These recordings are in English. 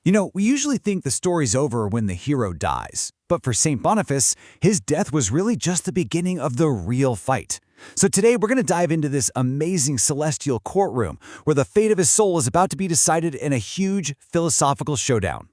We usually think the story's over when the hero dies. But for St. Boniface, his death was really just the beginning of the real fight. So today we're going to dive into this amazing celestial courtroom where the fate of his soul is about to be decided in a huge philosophical showdown.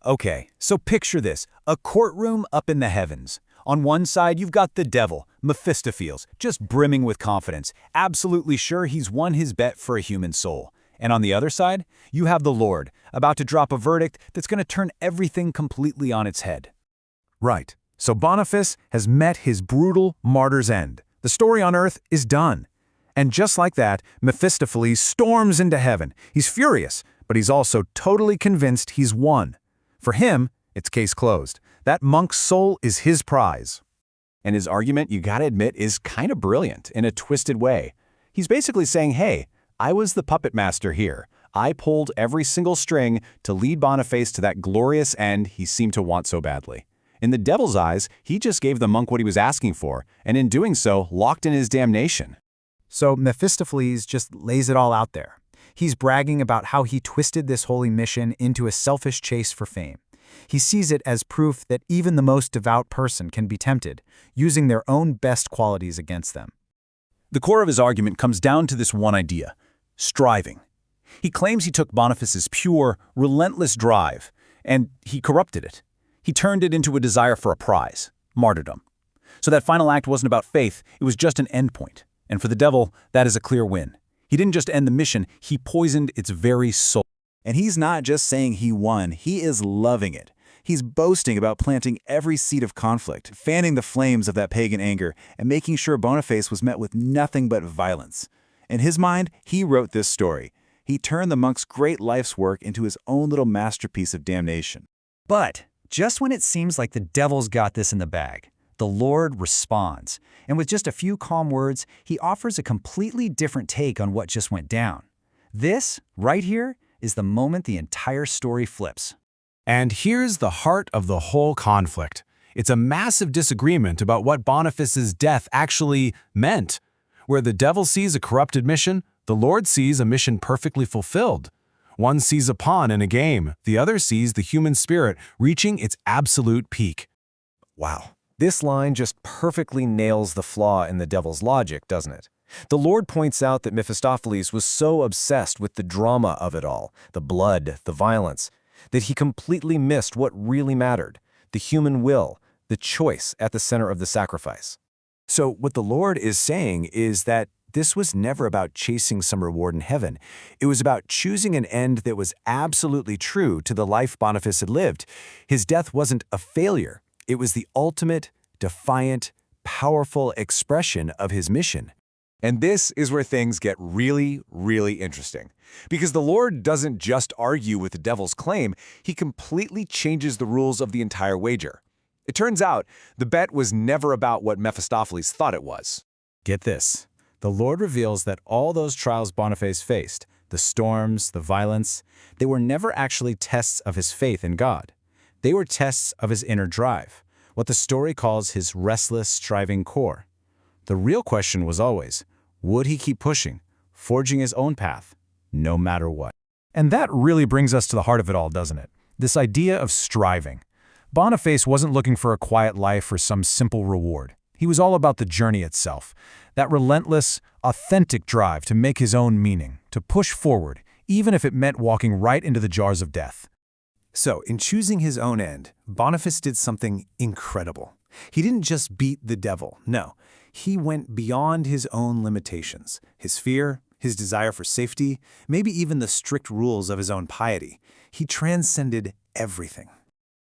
Okay, so picture this, a courtroom up in the heavens. On one side, you've got the devil, Mephistopheles, just brimming with confidence, absolutely sure he's won his bet for a human soul. And on the other side, you have the Lord, about to drop a verdict that's going to turn everything completely on its head. Right. So Boniface has met his brutal martyr's end. The story on earth is done. And just like that, Mephistopheles storms into heaven. He's furious, but he's also totally convinced he's won. For him, it's case closed. That monk's soul is his prize. And his argument, you gotta admit, is kind of brilliant in a twisted way. He's basically saying, hey, I was the puppet master here. I pulled every single string to lead Boniface to that glorious end he seemed to want so badly. In the devil's eyes, he just gave the monk what he was asking for, and in doing so, locked in his damnation. So Mephistopheles just lays it all out there. He's bragging about how he twisted this holy mission into a selfish chase for fame. He sees it as proof that even the most devout person can be tempted, using their own best qualities against them. The core of his argument comes down to this one idea: striving. He claims he took Boniface's pure, relentless drive, and he corrupted it. He turned it into a desire for a prize, martyrdom. So that final act wasn't about faith, it was just an endpoint. And for the devil, that is a clear win. He didn't just end the mission, he poisoned its very soul. And he's not just saying he won, he is loving it. He's boasting about planting every seed of conflict, fanning the flames of that pagan anger, and making sure Boniface was met with nothing but violence. In his mind, he wrote this story. He turned the monk's great life's work into his own little masterpiece of damnation. But just when it seems like the devil's got this in the bag, the Lord responds. And with just a few calm words, he offers a completely different take on what just went down. This, right here, is the moment the entire story flips. And here's the heart of the whole conflict. It's a massive disagreement about what Boniface's death actually meant. Where the devil sees a corrupted mission, the Lord sees a mission perfectly fulfilled. One sees a pawn in a game, the other sees the human spirit reaching its absolute peak. Wow. This line just perfectly nails the flaw in the devil's logic, doesn't it? The Lord points out that Mephistopheles was so obsessed with the drama of it all, the blood, the violence, that he completely missed what really mattered, the human will, the choice at the center of the sacrifice. So what the Lord is saying is that this was never about chasing some reward in heaven. It was about choosing an end that was absolutely true to the life Boniface had lived. His death wasn't a failure. It was the ultimate, defiant, powerful expression of his mission. And this is where things get really, really interesting. Because the Lord doesn't just argue with the devil's claim, he completely changes the rules of the entire wager. It turns out, the bet was never about what Mephistopheles thought it was. Get this. The Lord reveals that all those trials Boniface faced, the storms, the violence, they were never actually tests of his faith in God. They were tests of his inner drive, what the story calls his restless, striving core. The real question was always, would he keep pushing, forging his own path, no matter what? And that really brings us to the heart of it all, doesn't it? This idea of striving. Boniface wasn't looking for a quiet life or some simple reward. He was all about the journey itself, that relentless, authentic drive to make his own meaning, to push forward, even if it meant walking right into the jaws of death. So, in choosing his own end, Boniface did something incredible. He didn't just beat the devil, no. He went beyond his own limitations, his fear, his desire for safety, maybe even the strict rules of his own piety. He transcended everything.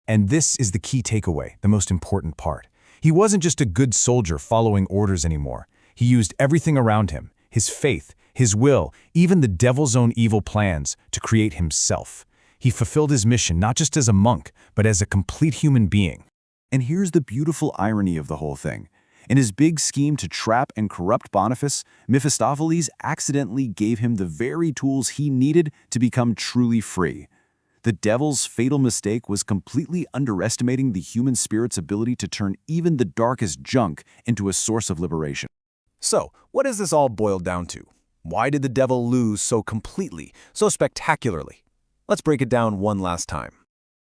And this is the key takeaway, the most important part. He wasn't just a good soldier following orders anymore. He used everything around him, his faith, his will, even the devil's own evil plans, to create himself. He fulfilled his mission not just as a monk, but as a complete human being. And here's the beautiful irony of the whole thing. In his big scheme to trap and corrupt Boniface, Mephistopheles accidentally gave him the very tools he needed to become truly free. The devil's fatal mistake was completely underestimating the human spirit's ability to turn even the darkest junk into a source of liberation. So, what does this all boil down to? Why did the devil lose so completely, so spectacularly? Let's break it down one last time.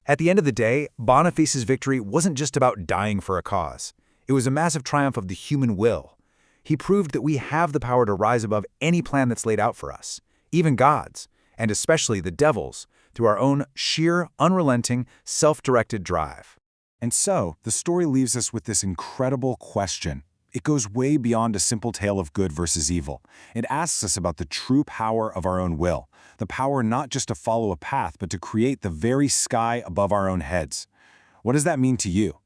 At the end of the day, Boniface's victory wasn't just about dying for a cause. It was a massive triumph of the human will. He proved that we have the power to rise above any plan that's laid out for us, even God's, and especially the devil's, through our own sheer, unrelenting, self-directed drive. And so, the story leaves us with this incredible question. It goes way beyond a simple tale of good versus evil. It asks us about the true power of our own will, the power not just to follow a path, but to create the very sky above our own heads. What does that mean to you?